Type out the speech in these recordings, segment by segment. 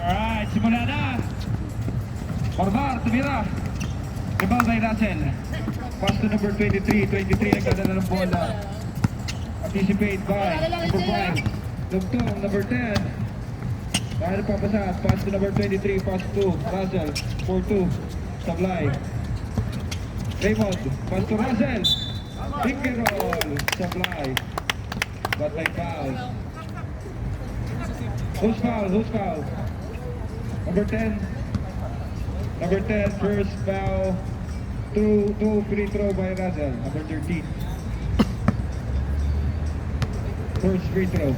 Alright, simula na. Orvar, tumira. Rebound by Russell. Pass to number 23. 23 nagdadala ng bola. Anticipate by number 5. Dugtong, number 10. Dahil papasa. Pass to number 23. Pass to Russell. 4-2. Sablay. Raymond. Pass to Russell. Pick and roll. Sablay. But by foul. Who's foul? Who's foul? Number 10. Number 10, first foul. Two free throw by Russell. Number 13. First free throw.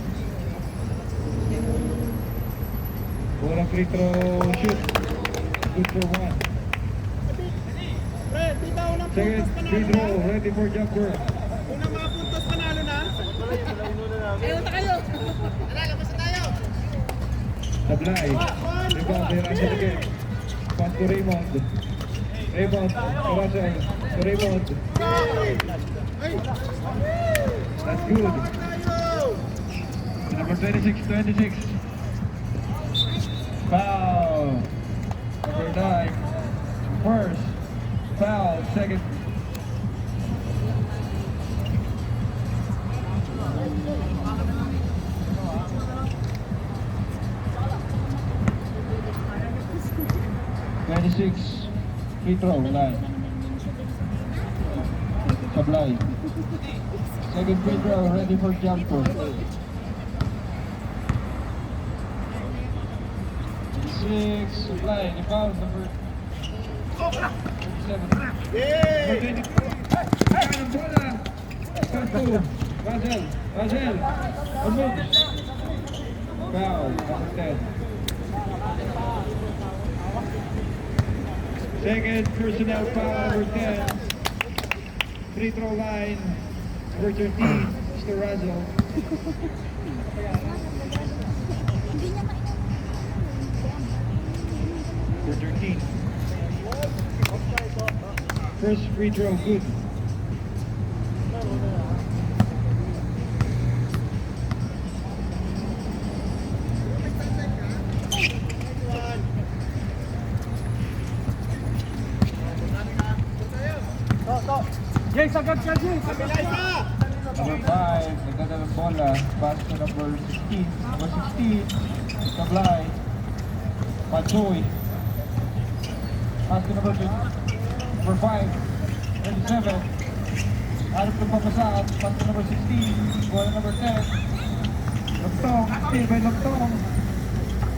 Walang free throw shoot. Good for one. Second free throw, ready for jumper. Unang mga puntos, panalo na. Ayun na kayo. Tara, labas na tayo. Sablay. Rebound by Russell again. Pass to Raymond. Raymond to Russell. To Raymond. That's good. Number 26. Foul. Number 9. First. Foul. Second. Free throw line. Sablay. Second free throw, ready for jumper. 6, Sablay, rebound number 37. Number 24. Ang bola. Pass to Russell. Remove. Foul, number 10. Second personnel foul, number 10. Free throw line, number 13, Mr. Russell. Number 13. First free throw, good. Kabila isa! Number 5, nagdala ng bola. Pass to number 16. Number 16, Sablay. Pachoy. Pass to number 5, 27. Harap ng papasahan. Pass to number 16. Bola number 10. Lugtong, still by Lugtong.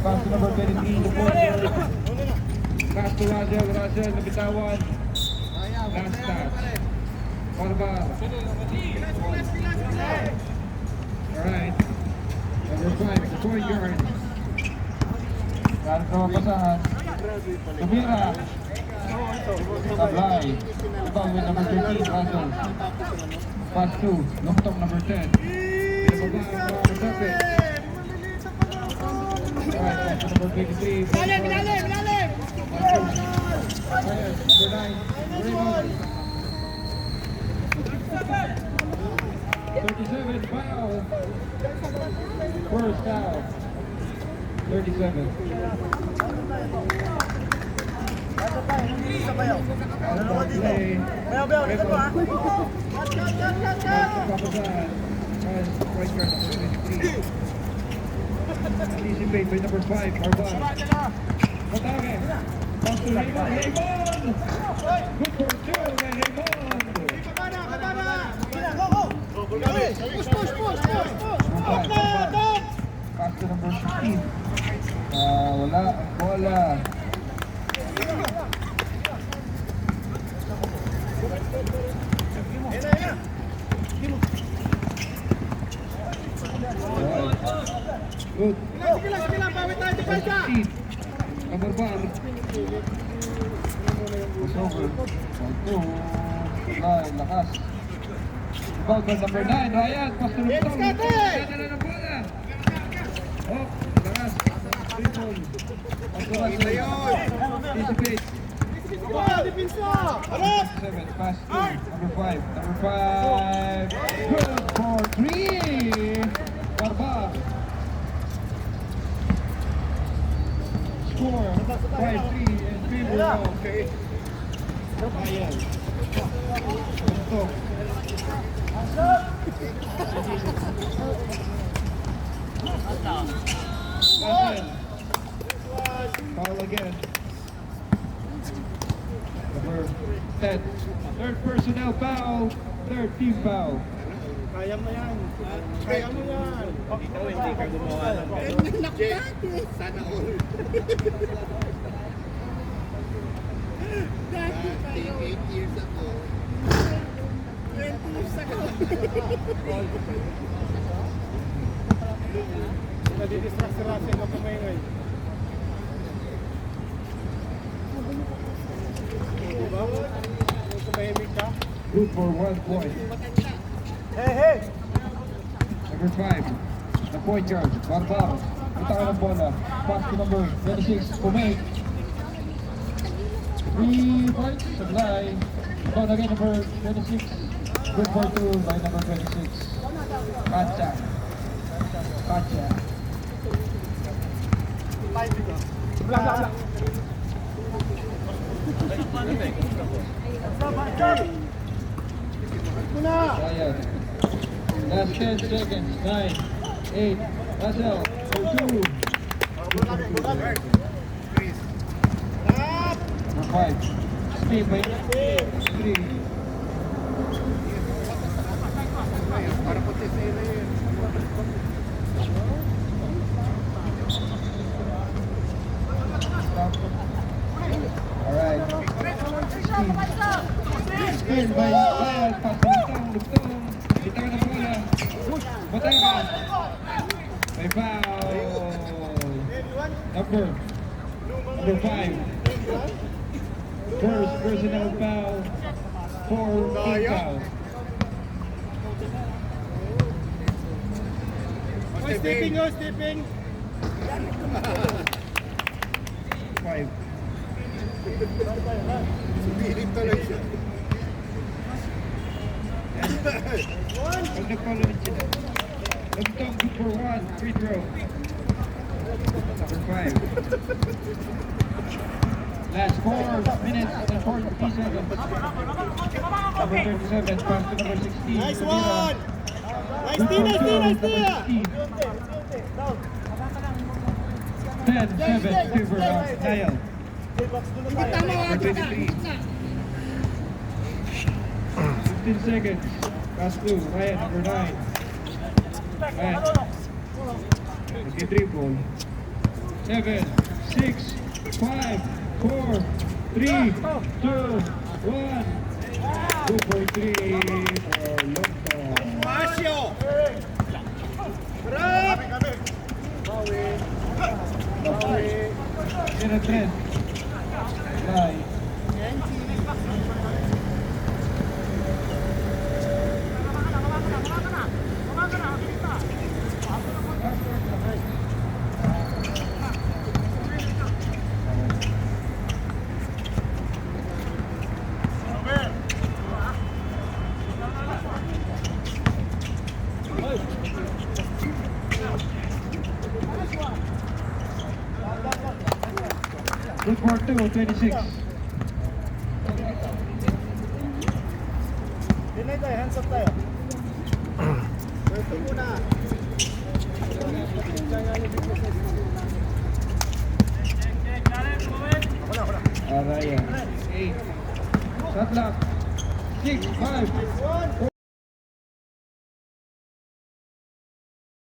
Pass to number 23, the border. Pass to Rajel, nabitawan. Last touch. Barbar. Alright. Number 5, the point guard. Harap ng papasahan. Tumira. Sablay. Ibang with number 13, Rajel. Pass to Lugtong, number 10. Pinababa ang mga Dape. Alright, pass to number 23. Bilalim! Bilalim! Number 9, Raymond. 37, foul. First foul. 37. Foul play. Raymond. Papasahan. As point guard number 23. Anticipate by number 5, Arban. Matake. Pass to Raymond. Raymond! Good for two by Raymond. Pass to number 16. Wala ang bola. Good. Number 16. Kabarbar. It's over. Line, lakas. Ball by number 9, Ryan. Pass to Lugtong. Lugtong ng bola. Oh, lakas. Triple. Pass to Rajel. Anticipate. 7, pass to number 5. Number 5. Good for 3. Barbar. Score 5-3 in favor of Ryan. Lugtong. Rajel. Foul again. Number 10. Third personnel foul. Third team foul. Kaya mo yan. Kaya mo yan. Ikaw hindi ka gumawa ng gano'n. Sana all. Dati 8 years ago. 20 years ago. Nadidistract si Russell o kamay ngayon. Diba? Kung tumahimik ka. Good for 1 point. Hey! Number 5, the point guard, Barbar. Bitawan ng bola. Pass to number 26, Kumay. 3 points, Sablay. Rebound again, number 26. Good for 2 by number 26. Katja. Ryan. Last 10 seconds. 9, 8, Russell, for 2. Number 5. Steve by 3. Alright. Steve by 5. Pass to Lugtong. Bitawan ng bola. Bataga. May foul. Number 5. First personnel foul. 4 team foul. Stepping! 5. Pilit tuloy siya. Pag nag-follow rin sila. Lugtong, good for 1. Free throw. Number 5. Last 4 minutes and 40 seconds. Number 37, pass to number 16. Nice Tavira. one! Nice Good D, for nice D, two, nice D! number 16. 10, 7, Silver, Niall. Kita mo, Number 23. 15 seconds. Pass to Ryan, number 9. Ryan. Nag-dribble. 7, 6, 5, 4, 3, 2, 1. 2 for 3 for Longton. Pasio! Rap! In a trend. Fly. Good for 2, 26. Dinay tayo, hands up tayo. Pwesto muna. Araya. 8. Shot lock. 6, 5,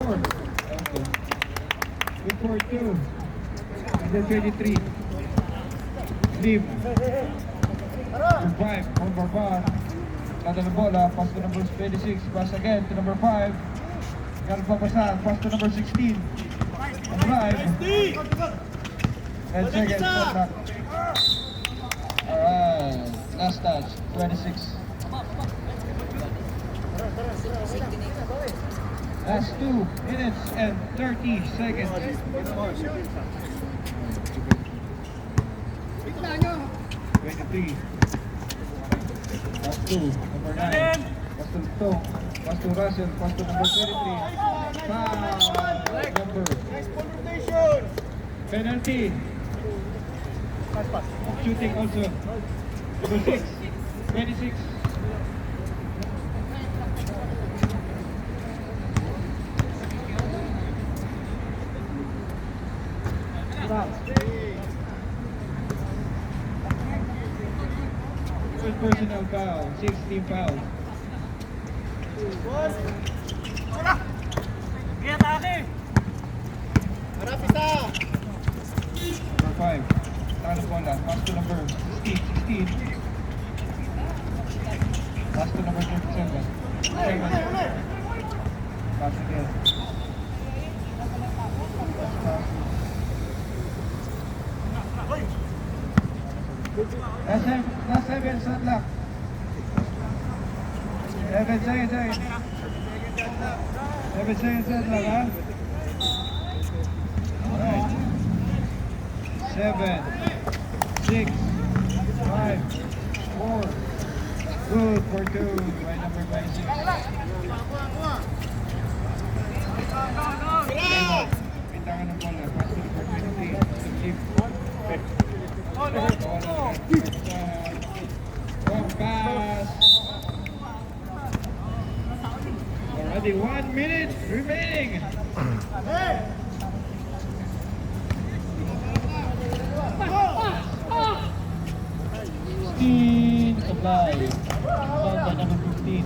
4. Okay. Good for 2. Number 23. Leave. Number 5. One more bar. Nada na bola. Pass to number 26. Pass again to number 5. Ganun pa pasa. Pass to number 16. And drive. Nice D! 10 seconds. Shot lock. Alright. Last touch. 26. Last 2 minutes and 30 seconds. 23. Last 2. Number 9. Pass to Tong. Pass to Russell. Pass to number 23. Foul. Number. Nice ball rotation! Penalty. Shooting also. Number 6. 26. First personal foul. 16 fouls. Harap isa! Number 5. Talo bola. Pass to number 16. 16. Pass to number 37. 7. Pass again. Last 7 shot lock. 7 seconds. 7 seconds shot lock, ha? Alright. 7, 6, 5, 4. Good for 2 by number 26. Pintangan ng bola. Pass to number 23. To keep. One pass. Already 1 minute remaining. Supply. Fouled by number 15.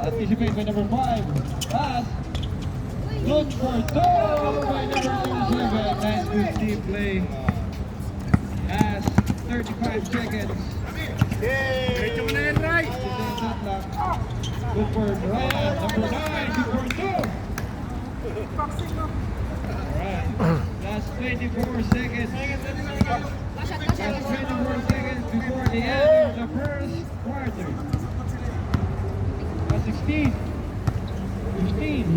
Anticipate by number 5. Pass. Good for 2 by number 27. Nice good team play. Pass. 35 seconds. Diretso mo na yan, Ray! Shot clock. Good for Ryan. Number 9. Good for 2. Alright. Last 24 seconds. Last 24 seconds before the end of the first quarter. 16, 15,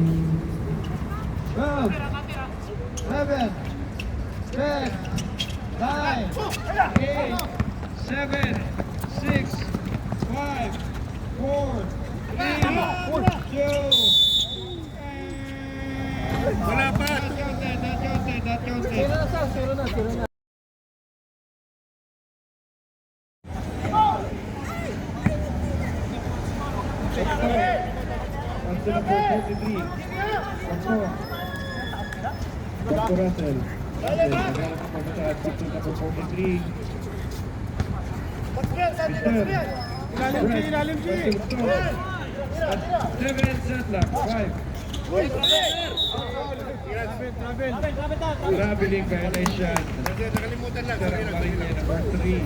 12, 11, 10, 9, 8, 7, 6, 5, 4, 3, 2, Wala pa! not counted. 23. Takbo. Takbo Russell. Russell, naghanap ng pagkasaan. Back to number 43. Mister. Ilalim siya. At 7 set lang. 5. Traveling violation. Nakalimutan lang. Sarang Marinye, number 3.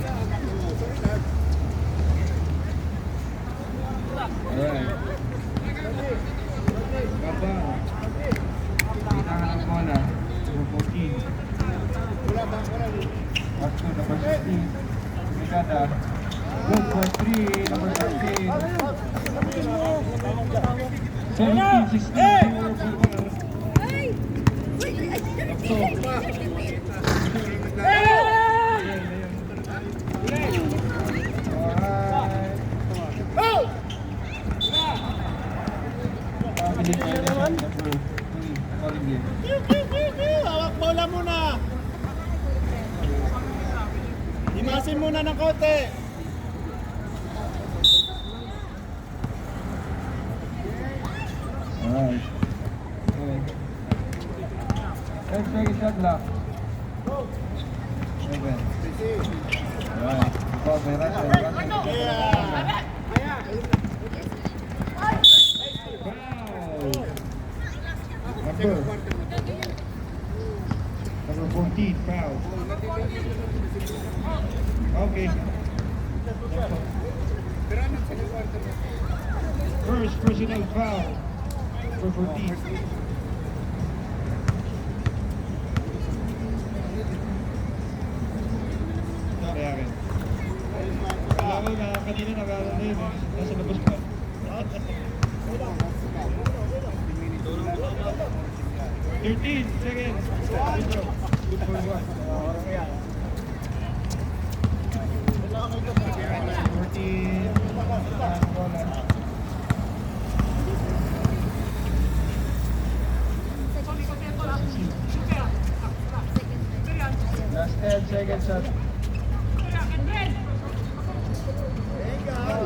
Alright. Gabang. Pinangan ng bola. Number 14. Back to number 16. Brigada. Good for 3. Number 13. 17, 16. Bulgar. Hawak bola muna. Imasin muna ng kote. Alright. Okay. 10 seconds shot clock. 7. Alright. Ball by Russell. Foul. Number 14, foul. Okay. First personal foul for 14. Kaya rin. Alam ko na kanina nag-aaral na yun eh. Nasa labas pa. 13 seconds. Good for 1. 14. Last 10 seconds shot.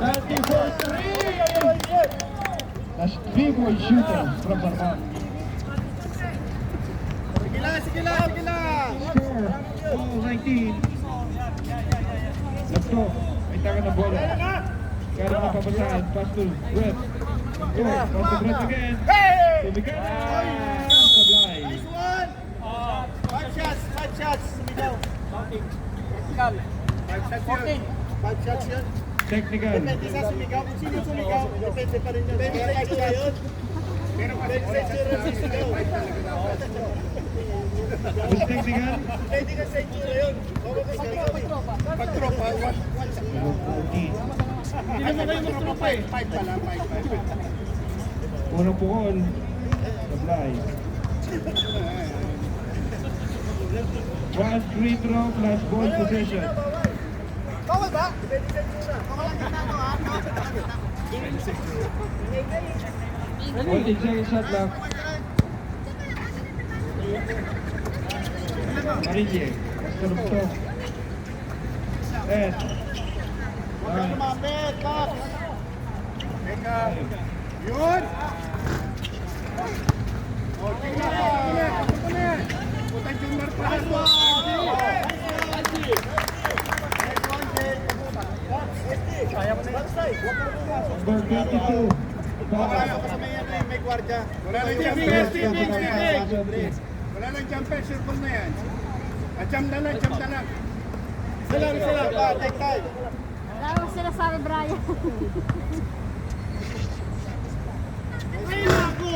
94-3. That's 3-point shooter from Barman. Sige lang. Score, all 19. Let's go. May taga na bola. Kaya na papasahan. Pass to Brett. Go. Pass to Brett again. To Migana. Sablay. Nice one. 5 shots. Sumigaw. Five shots yun. Technical. Depende sa sumigaw. Kung sino sumigaw, depende pa rin yun. Depende sa yun. Pero kasi sumigaw. Who's technical? Depende ka sa itsura yun. Pag-tropa. Number 14. Hindi naman kayo mag-tropa eh. 5 pala. Unang pukol. Sablay. One free throw plus ball possession. Bawal ba? Depende sa itsura. Bawal ang kita mo ha. 14 seconds shot clock. Marinye. Pastor of Top. 10. Lumapit, Box. Teka. Yun! Putang Junior pa rin mo. Number 22. May gwardiya. Wala lang jumper, circle na yan. Jump na lang. Sila pa, take time. Alam mo sila sabi, Brian. Ay, naku!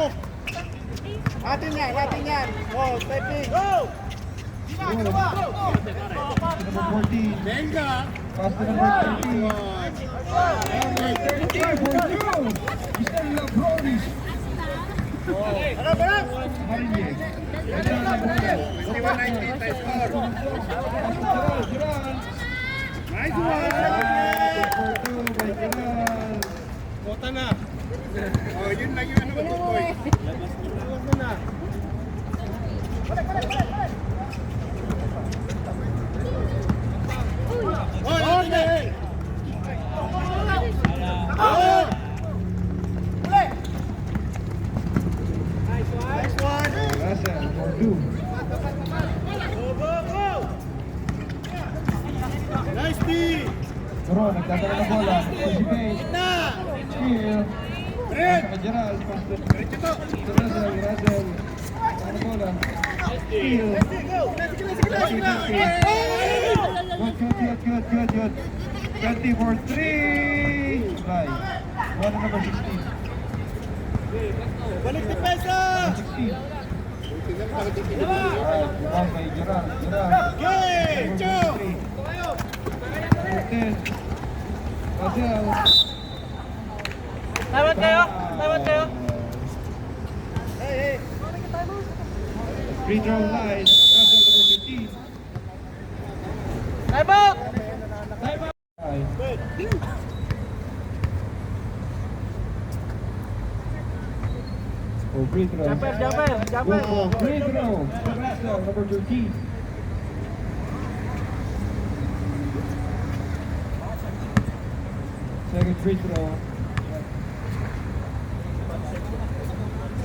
Atin yan. Oh, stepping. Go! Number 14. Venga! Pass to number 13. 35 for 2. Mr. Labronis. Marinye. Nice one! For 2 by Kiral. Bota na. Oh, yun lang yung ano ba, 2 points. Labas mo na. Okay! 2. Nice D! Turon, nagdadala ng bola. Anticipate. Na! Steal. Red! Pasa kay Gerald. Pass to Russell. Russell. Ano bola? Steal. Good. 20 for 3. Fly. One on number 16. Balik ni Pesa! 16. Alright, rebound by Gerald. Okay! Joe! Cortez. Russell. Tawad kayo! Free throw line. Russell number 15. Time out! Oh, free throw. Jumper! Good for free throw. Russell number 13. Second free throw.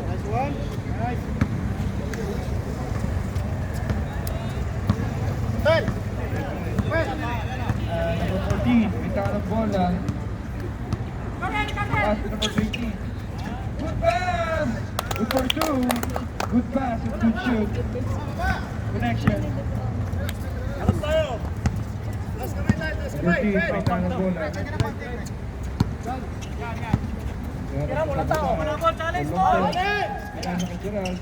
Nice one. Nice. 10. Number 14. Bitaw ng bola. Pass to number 18. Good pass! Good for 2. Good pass and good shoot. Connection. Alas tayo. Last kamay tayo. Last kamay. 13. Bitaw ng bola. Tira mo na tao! Manabot! Challenge mo! Kailangan kay Gerald.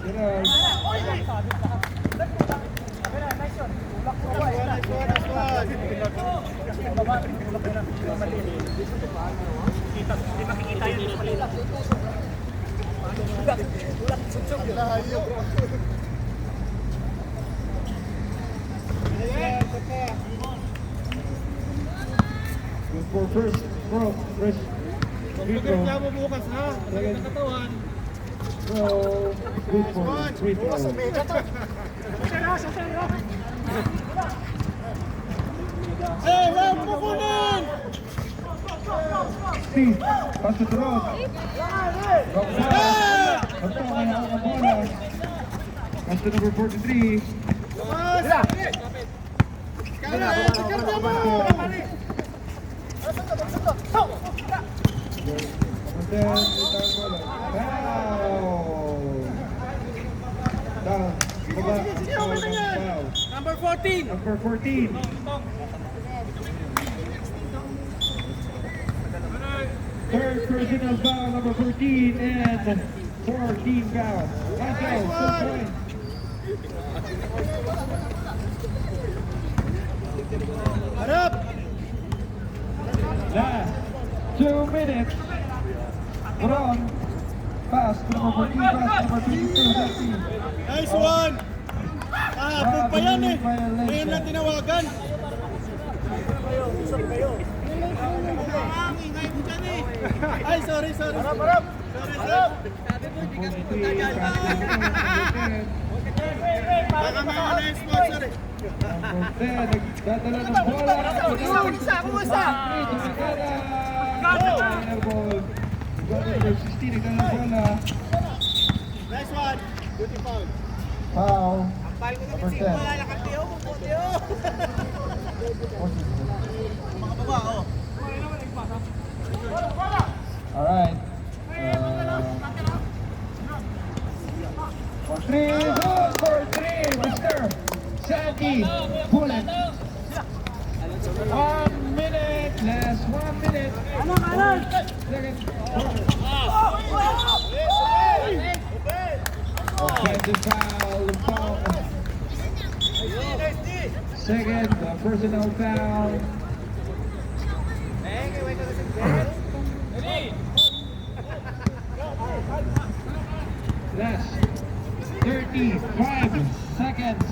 Good for first throw. First free throw. Reklamo bukas ha. Second Katawan. throw. Good for free throw. Eh, wag mo kunin! Steve, pass to Ron. Rock down. Magtawa na ang bola. Pass to number 43. Lumas! Kala! Kala mo! And then, bitaw ang bola. Foul. Down. Baba. Foul. Number 14! Number 14. Third personal foul, number 14, and 14 foul. Michael, 2 points. Harap! Last 2 minutes. Ron, pass to number 14, pass to number 22, Zaki. Nice one! Kahapon pa yan eh. Ngayon lang tinawagan. Ay, sorry. Harap! Sorry. 43, pass to number 10. Baka mawala yung sponsor eh. Number 10, nagdadala ng bola. Kumusta? Airball. Number 16, nagdadala ng bola. Nice one. Duty foul. Foul. Number 10. Alright. For 3, good for 3, Mr. Sandy Bullet. 1 minute, last 1 minute. Second. Offensive foul. Second, personal foul. Last 35 seconds.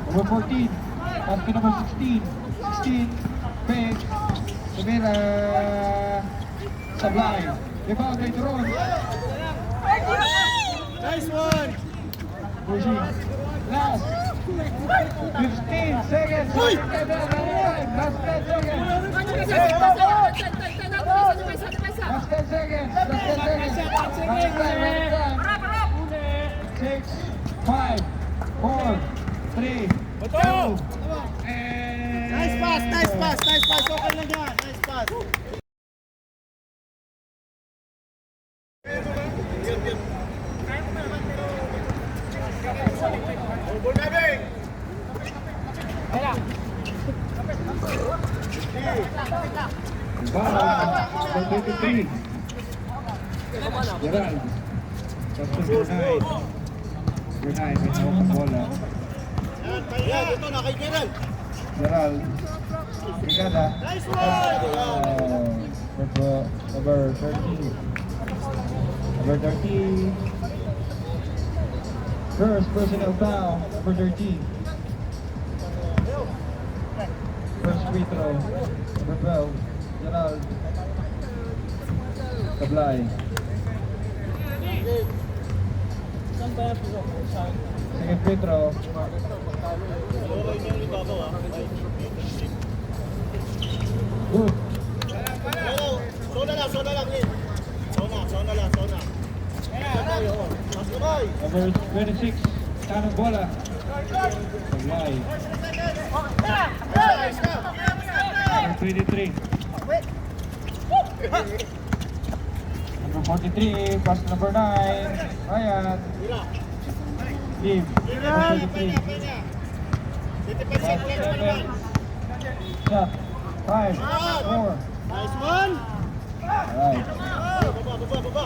Number 14, pass to number 16. 16, big. Samira Sablay. Rebound by Turon. Nice one. Pushing. Last 15 seconds. Last 10 seconds. Last 10 seconds. Last 10 seconds. Last time. 6, 5, 4, 3, 2, and... Nice pass, nice pass, nice pass. Okay lang yan. Nice pass. Ball namin! Bala, number 23. Gerald. Just number 9. Number 9, may hawak ang bola. Yan, kaya dito na kay Gerald. Gerald. Brigada. Nice one! Number 30. Number 30. First personal foul, number 13. First free throw, number 12. Gerald. Tablay. Second free throw. Good. Sona lang, Lin. Sona lang. Mas kamay. Number 26, Tanong Bola. Tablay. Number 23. Number 43, pass to number 9. Ryan. Give. Number 23. Pass 7. Shot. 5, 4. Nice one! Alright. Baba.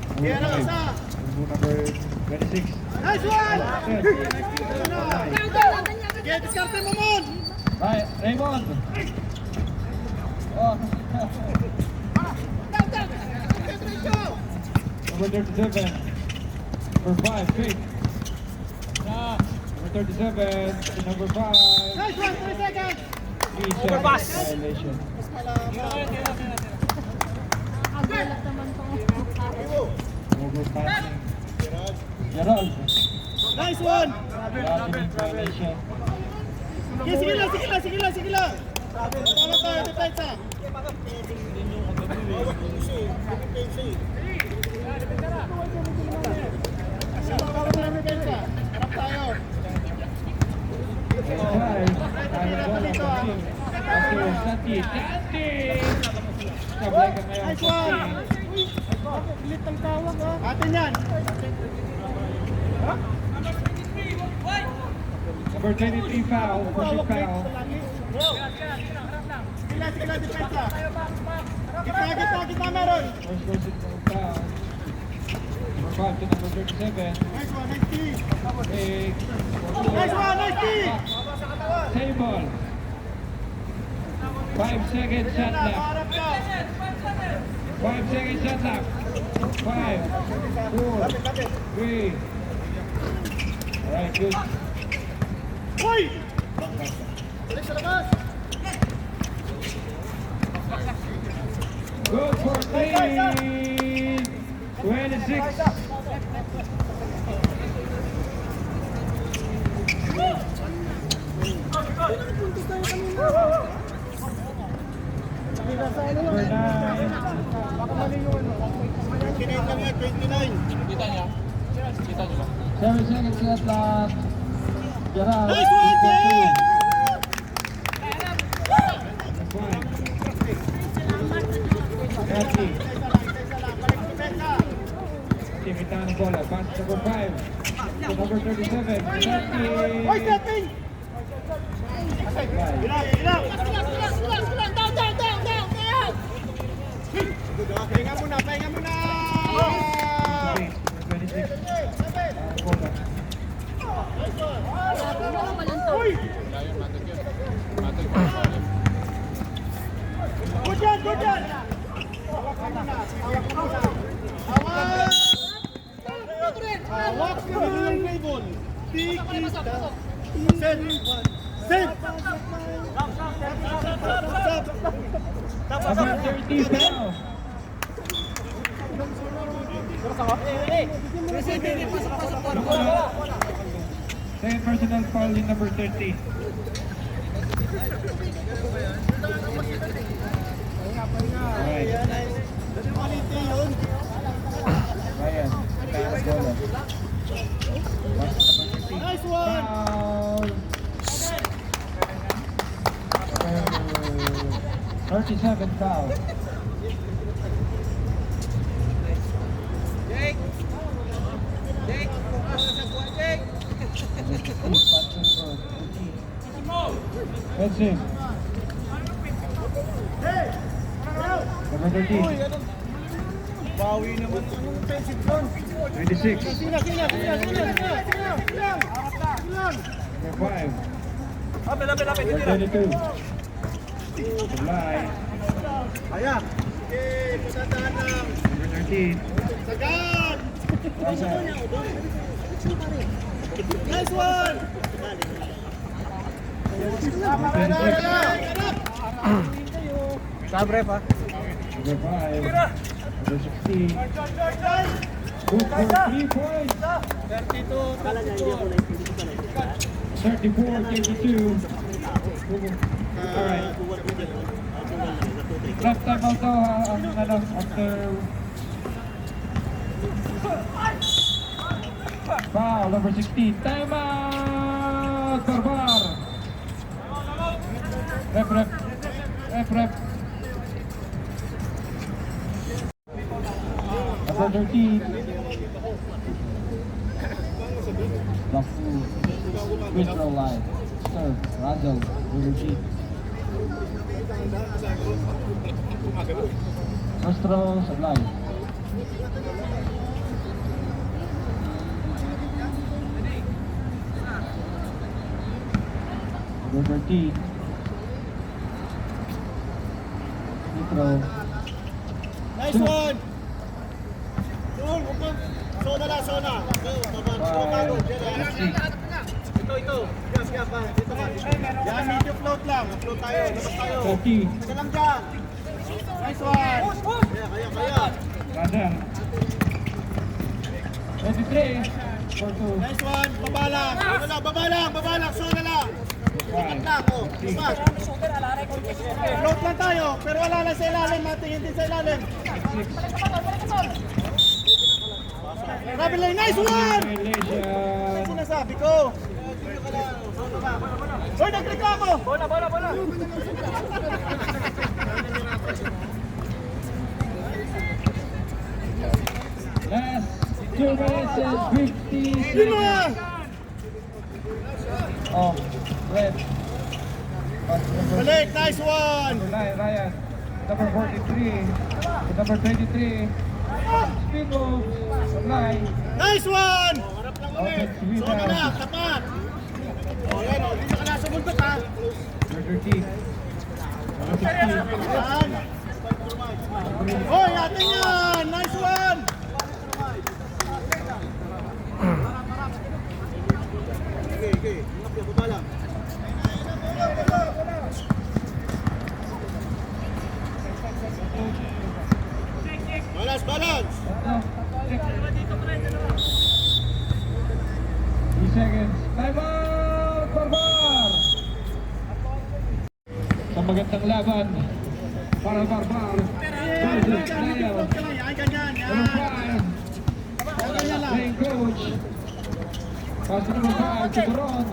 Number Kaya na 5. isa. Number 26. Nice one! Tablay. Kaya diskarte mo mon! Raymond. Oh. Number 37. Number 5, Fake. Number 37 to number 5. Nice one! 3 seconds! 3 seconds violation. Ang gulat naman tong Overpassing. Gerald. Nice one! Grabbing violation. Sige lang! Tama tayo, depensa! Harap tayo! Five. Tanong Bola. Pagking. After Santi. Sablay ka ngayon. Nice one! Ulit ang tawag ha. Atin yan! Number 23 foul. Pushing foul. Sige lang, depensa! Kita meron! First person to foul. Number 5 to number 37. Nice one, nice key! Big. Nice one, nice key! Table. 5 seconds shot left. Harap ka! 5 seconds shot left. 5, 4, 3. Alright, good. Uy! Balik sa labas! Good for 3. 26. Number 9. Kinate lang yan, 29. 7 seconds left left. Gerald. Nice one, Jen! Cathy. Isa lang, balik sa depensa! Timitan ng bola. Pass to number 5. To number 37. Cathy. Uy, setting! Ilang! Pahinga muna! 26. Bola. Uy! Good yan! Hawak ka muna! Hawak ka muna ng label! Set! Number 30 foul. Second personal foul in number 30. Alright. Quality yun! Ryan. Bola. 37 foul. Jake! Jake! Sa buwan, Jake! That's him. Number 13. Bawi naman yung offensive doon. 26. Sina. Number 5. Lapit. Number 22. Supply. Ayan. Okay, pagkatahan lang. Number 13. Sagad! Russell. Nice one! Number 26. Sabre pa. Number 5. Number 16. Good for 3 points. 34-22. Alright. Last time out daw after foul, number 16. Time out! Barbar! Ref. Number 13. Back to Crystal line. Sir, Razzle, number 13. First row, supply. Number 13. Free throw. Nice one! Doon, huwag kang... Sona. Ito. Gas pa. Dito ka. Yan, medyo float lang. Float tayo. Labas tayo. 30. Ito lang dyan. Nice one! Kaya. Razzle. 23. For 2. Nice one! Baba lang. Sona lang. Five. Lang, oh. Labas. Float lang tayo. Pero wala lang sa ilalim. Matingin din sa ilalim. 6. Grabe lang. Nice one! Violation. Sinasabi ko. Hoy, nagreklamo! Bola. Last 2 minutes and 50 Yun seconds. na! Oh, red. Pass number Balik, nice one! number 9, Ryan. Number 43. Number 23. Spin move. Supply. Nice one! Offense Sona rebound. na, tapat! O yan, o. Hindi ka na sumundot, ha? Number 13. Number 16. Yan! Hoy, atin yan! Nice one! Okay. Baba lang. Balance! 3 seconds. Time out! Barbar! Sa magandang laban para Barbar versus Nail. Yan, ganyan, Number yan! 5. Ganyan lang. Playing coach. Pass to number 5. Tuburon.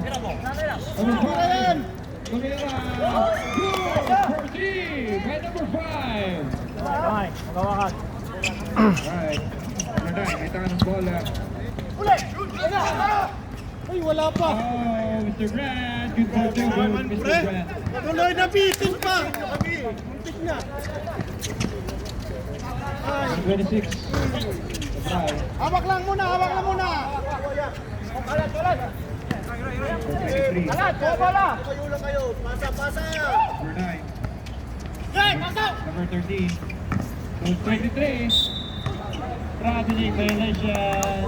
Number 5. Tumira. Good for 3 by number 5. Okay, magawakan. Right. Number 9. May taka ng bola. Ay, wala pa! Oh, Mr. Grant. Good for 2. Mr. Grant. Tuloy na bitin pa! Muntik na! 26. Supply. Hawak lang muna! 23. Bola! Kayo lang kayo! Pasa! Number 9. Number 13. So 23. Strategy violation.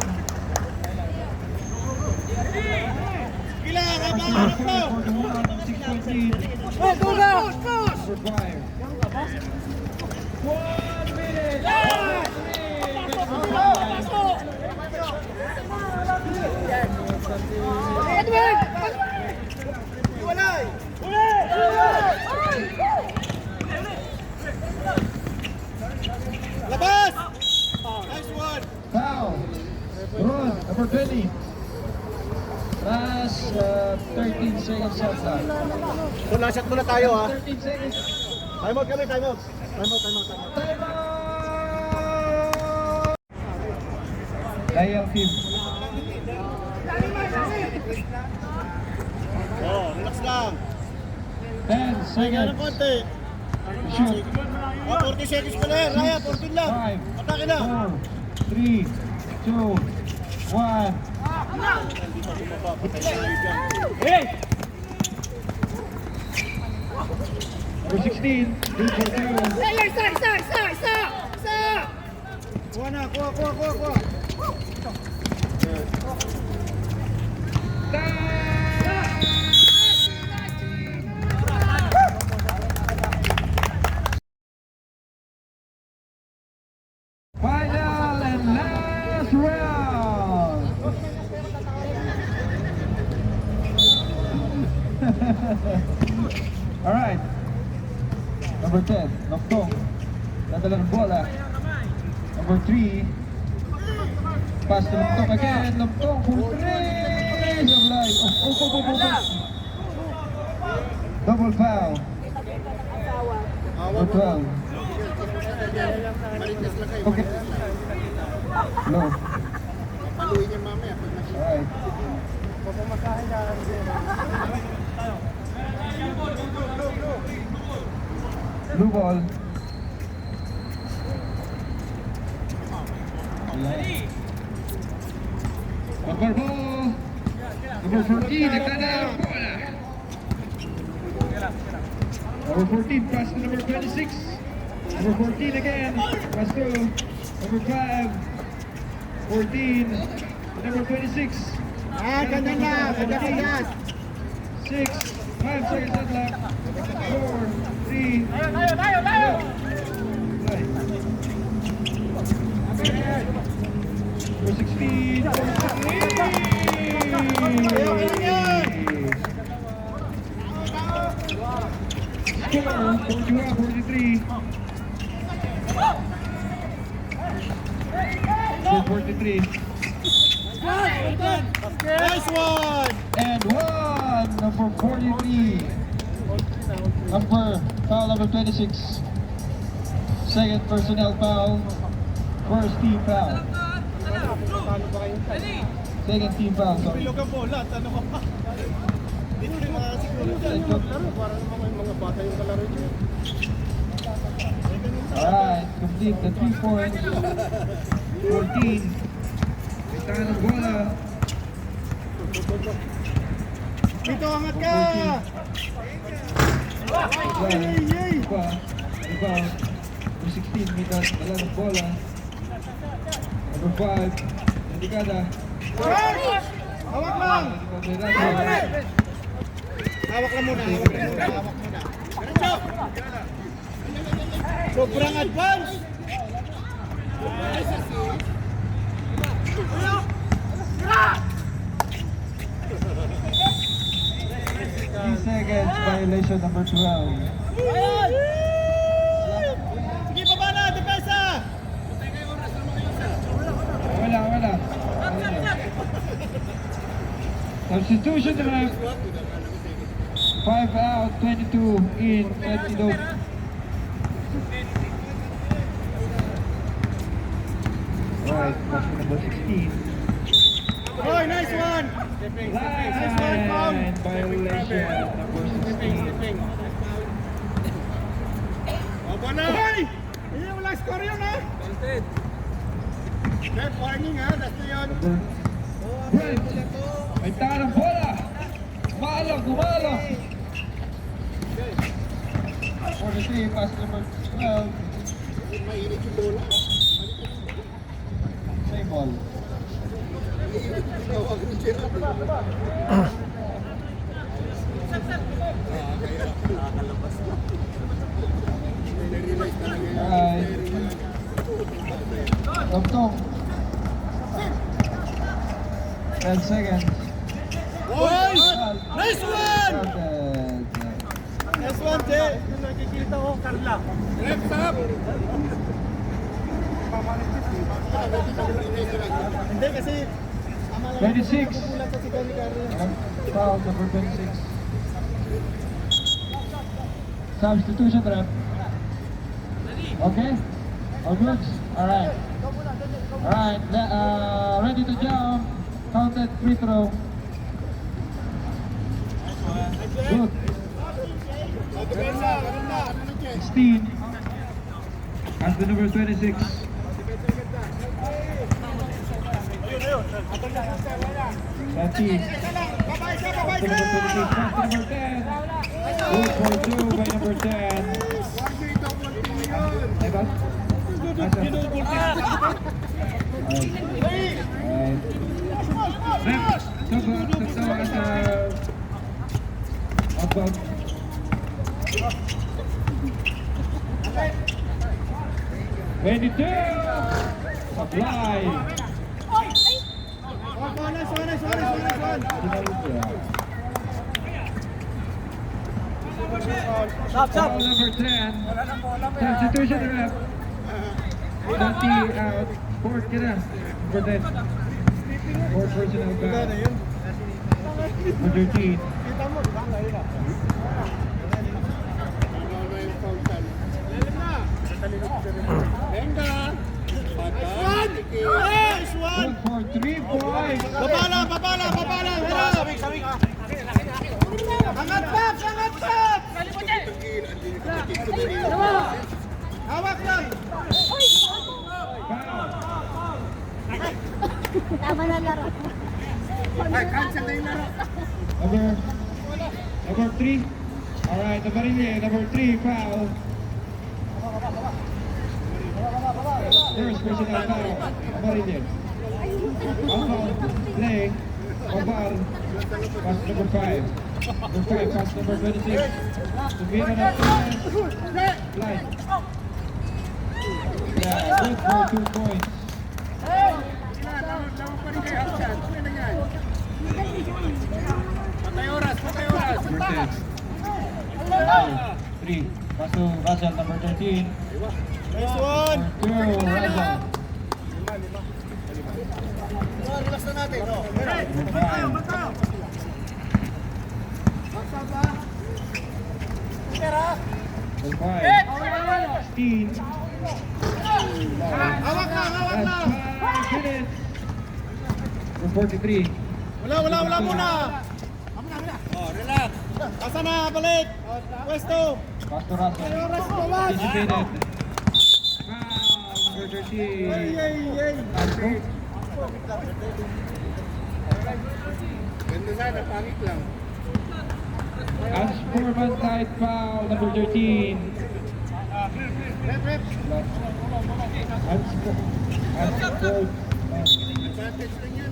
Kailangan ka ba? Number 41. 6 lead. Push! Number 5. 1 minute. Iwalay! Labas! Nice one! Foul. Run. Number 20. Last 13 seconds shot clock. So, last shot muna tayo, ha? 13 seconds. Time out kami, time out. Time out. Dahil team. Oh, relax lang. 10 seconds. konti. Shoot. 40 seconds pa lang. Raya, 14 lang. 5, Atake na. 4, 3, 2, 1. Number 16, good for 2. Kuha na, kuha. Final and last round. All right. Number 10, Noktong. Nadala ng bola. Number 3, pass to Noktong again. Noktong for 3. Sablay. Oh. Double foul. Number 12. Malignas lang kayo. Okay. Low. Paluin niya mamaya. Alright. Blue ball. Number ball. Number 14, nagdala ng bola. Number 14, pass to number 26. Number 14 again, pass to number 5. 14, number 26. Ganda na. 6, 5 seconds left. 4, 3, Tayo! number 16. Score, 41-43. 43. Nice one. And 1, number 43. Foul number 26. Second personnel foul. First team foul. Second team foul, sorry. Bilog ang bola. Ano ka pa? Dito rin makasiguro dyan yung maglaro. Para naman mga bata yung kalaro dyan. Alright, complete the 3 points. 14. Kita ng bola. Dito, angat ka! Iba. Number 16, may dala ng bola. Number 5, Nandikada. Hawak lang! Hawak lang muna. Diretso! Sobrang advance! 3 seconds, violation number 12. Sige, baba na! Depensa! Wala. Substitution naman. 5 out, 22 in, antidote. Alright, that's number 16. Oh, nice one! Line violation number 16. Baba na! Hoy! Hindi, wala score yun ha! Step warning ha, that's yun. Brent, may tanang bola. Gumalo. 43, pass number 12. Mainit yung bola. Same ball. Tawag rin siya. Alright. Tong. 10 seconds. Boys! Nice one! Started. Nice one, Jay! Nakikita ko, Carla. Left up! Hindi kasi 26. kulat sa sigaw ni Carla. Foul number 26. Substitution rep. Okay? All good? Alright. Alright, ready to jump. Counted free throw. Good. 16. As the number 26. 13. As the number 26. Pass to number 10. Good for 2 by number 10. Diba? Ready to supply. Stop, stop. Foul number 10. Substitution rep. Dati out. Fourth ka na. Number 10. Fourth personal foul. Number 13. Good for 3 points. Babala! Angat Paps! Hawak lang! Foul. Tama na laro. Ay, cancel na yung laro. Number 3. Alright, number 3 foul. First personal foul. Amarillo. Alpha play. Obar. Pass number 5. Number 5, pass number 26. Subira na Light. Yeah, good for 2 points. Patay oras! Number 10. 3. Pass to Russell, number 13. Nice one! Number 2, Russell. Relax na natin. Number 5. Number 5. 16. Hawak lang! Last 5 minutes. Number 43. Wala muna! Oh, relax! Asa na, balik! Pwesto! Pass to Russell. Anticipated. Foul, number 13. Last goal. Ganda sana, pangit lang. As for man side foul, number 13. Rep! Advantage lang yan.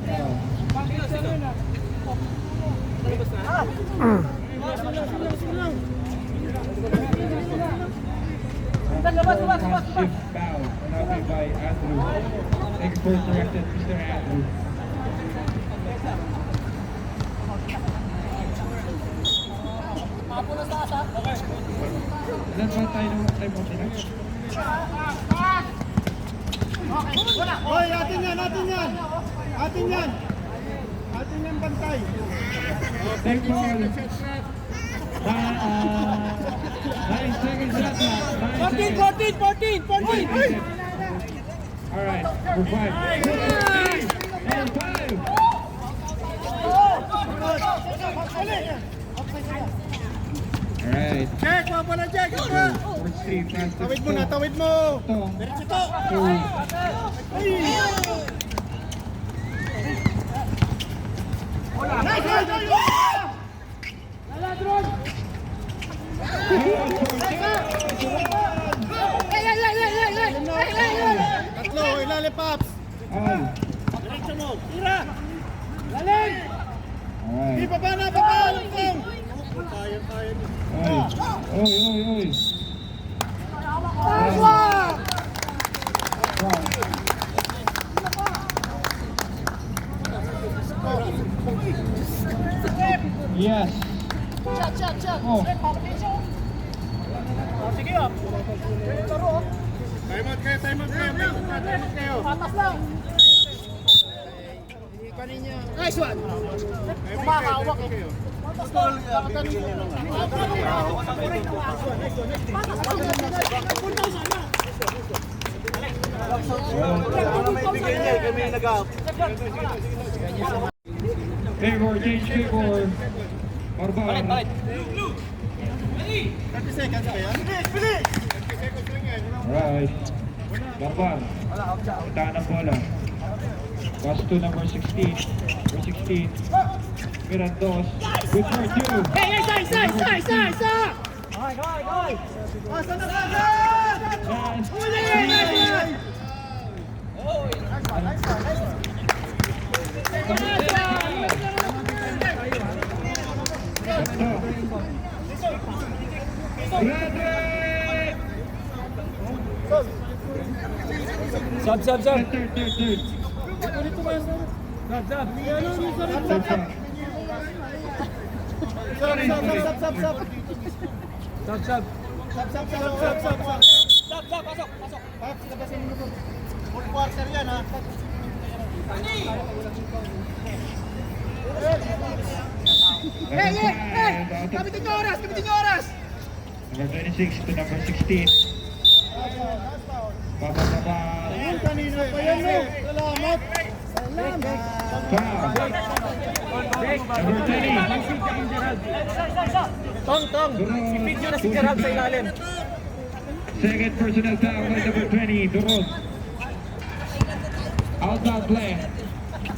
Shift foul, penalty by Andrew. Expert directed Mr. Andrew. Ilan ba tayo ng time out nila? Hoy, atin yan! Atin yan bantay! Take ball. 9 seconds left now. 9 seconds. Alright, we're 5. And 5. Alright. Check! Wala check! First 3, fast. Tawid mo! Ito. Diretso to! 2. Tatlo, ilalim Paps! All. Diretso mo! Tira! Lalim! Alright. Di baba na! Lungkong! Kaya. Oy. Paswa! Yes. Oh. Sige ah. Laro ah. Time out kayo! Patas lang. Nice one! Kumakawak eh. Favor, change favor. Barbar. 30 seconds ba yan? Alright. Barbar. Puntaan ng bola. Pass to number 16. Number 16. Mirandos. Good for two. Sab. Third. Full quarter yan ha. Kapitin nyo oras! Number 26 to number 16. Baba. Kanina pa yan no. Salamat. Foul. Number 20. Tong. Ipidyo na si Gerald sa ilalim. Second personal foul by number 20, Durod. Outbound play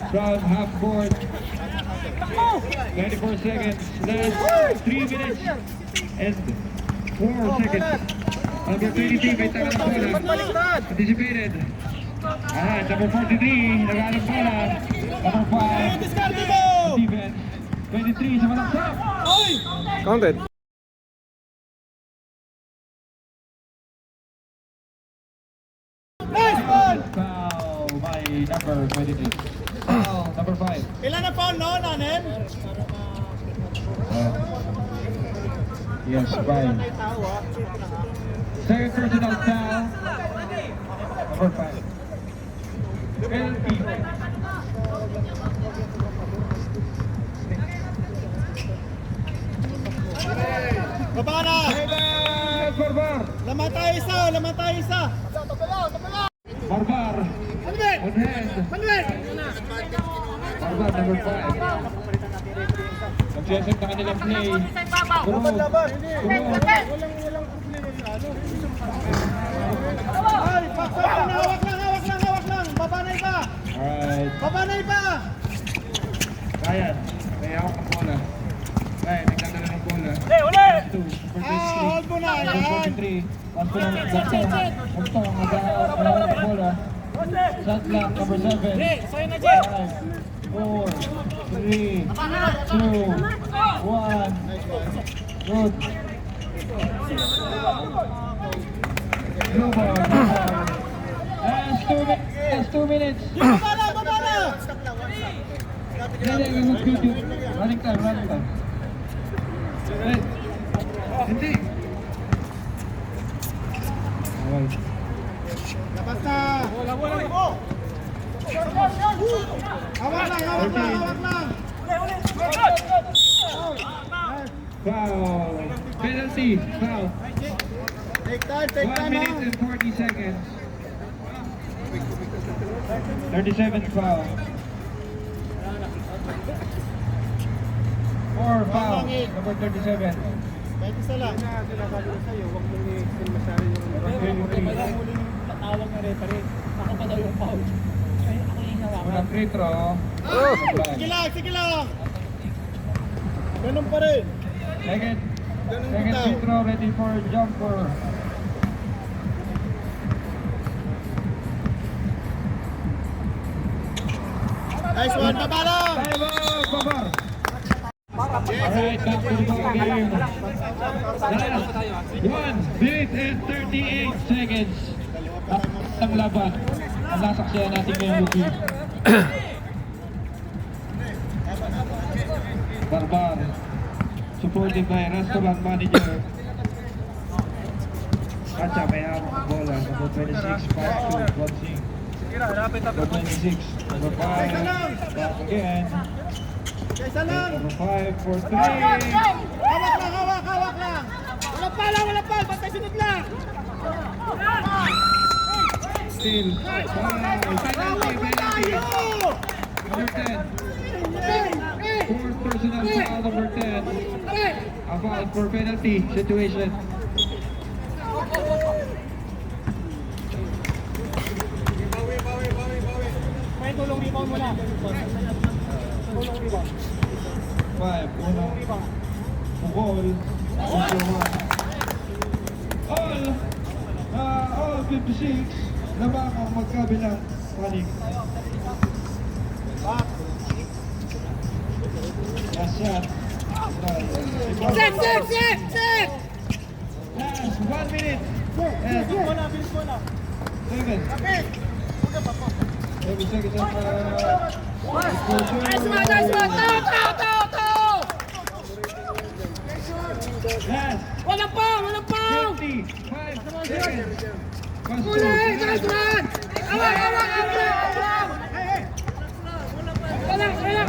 from half court. 24 seconds, last 3 minutes and 4 seconds. Number 23, may tanga ng bola. Anticipated. Number 43, nag-aalang bola. Number 5, defense. 23, sa malang shot. Counted. Foul by number 23. Number 5. Ilan na foul no, Nanen? Yes, Brian. Second personal foul. Number 5. Penalty. Baba na! Barbar. Laman tayo isa! Barbar. Manuel! On hand. Manuel! Barbar, number 5. Nag-session na kanilang play. Durod. Ay, paksa na! Hawak lang! Baba na iba! Alright. Baba na iba! Ryan, may hawak ng bola. Ryan, nagdadala ng bola. Hold mo na yan! Number 43. Pass to ng Bugtong. Nag-hawak ng bola. Shot clock, number 7. 5, 4, 3, 2, 1. Good. Blue ball. Last 2 minutes. Baba na! Good. Running time. Red. Hindi. Alright. Labas na! Hawak lang! Foul. Penalty. Foul. Take time 1 minute and 40 seconds. 37 foul. 4 foul. Number 37. Kahit isa lang. Sinasabi ko sa'yo, huwag mong i-extend masyari yung Tawag na referee. Ako pa daw yung foul. Ay, ako yung hinawakan. Unang free throw. Sige lang! Ganun pa rin. Second Ganun free bitaw. throw ready for jumper. Nice one, baba lang! Babar. Alright, back to the ball game. Last 1 minute and 38 seconds. Ang laban. Ang nasaksiyan natin ngayong lupi. Barbar. Supported by restaurant manager. Katsa, may hawak ng bola. Number 26, pass to Botsing. Number 26, number 5, back again. Isa lang. Number 5 for 3. Hawak lang. Wala pa. Basta sunod lang. Still. Penalty. Number 10. Fourth personal foul, number 10. A foul for penalty situation. May tulong rebound mo na. Tulong rebound. 5. Unang bukol. All 56 lamang ang magkabilang panig. Last shot. Set! Last 1 minute. And Bilis mo na, bilis mo na. 7 seconds of Nice one! Tao! Last Walang pa! 55 seconds. Nice one! Awak!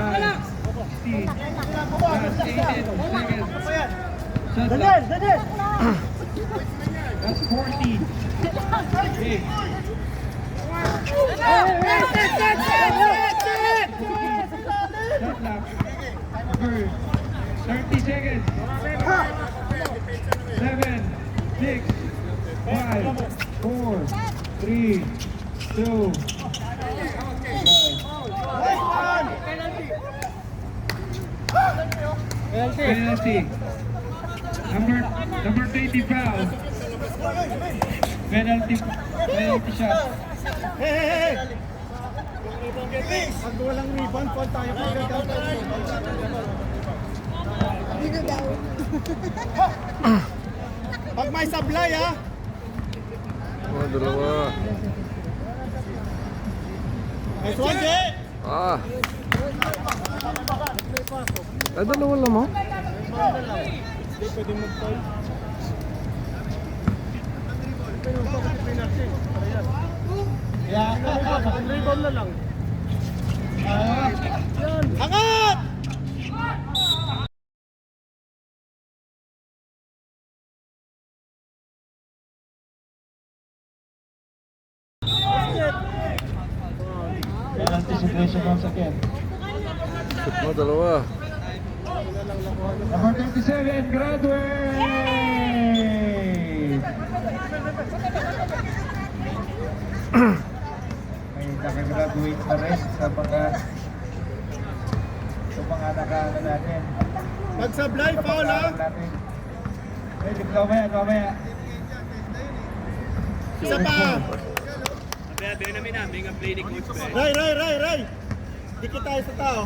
Wala! 60. Last 18 seconds. Shot Daniel! clock. That's 40. Okay. Shot clock. Number 30 seconds. 7, 6, 5, 4, 3, 2, 1. Penalty. Number 20 foul. Penalty shot. Hey! Pag walang rebound, call tayo. Pag may sablay, ha? Oh, dalawa. Nice one, Jay! Ah. Ay, dalawa lang mo? Hindi pwede mag-call. Rebound na lang. Angat! Penalty situation once again. Shoot mo, dalawa. Number 27, graduate! May nakagraduate na rin sa mga nakana natin. Pag sablay, foul, ha? Natin. Eh, mamaya. Isa pa! Ray! Dikit tayo sa tao.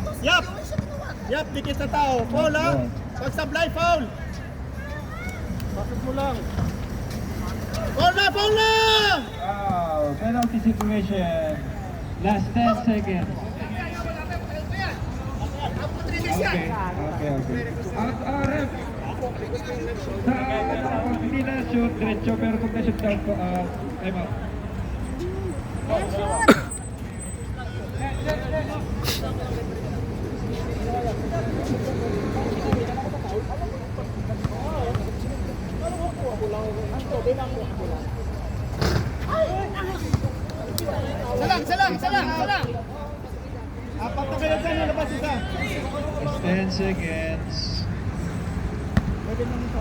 Yap, dikit sa tao. Foul, ha? Pag sablay, foul! Bakit mo lang? Foul na! Wow, penalty situation. Last 10 seconds. Okay. Ref. Sa pag hindi na shoot, diretso, pero kung na-shoot down ko, time out. Salang! Apat na kayo dyan, nalabas isa. Last 10 seconds. Pwede naman ito.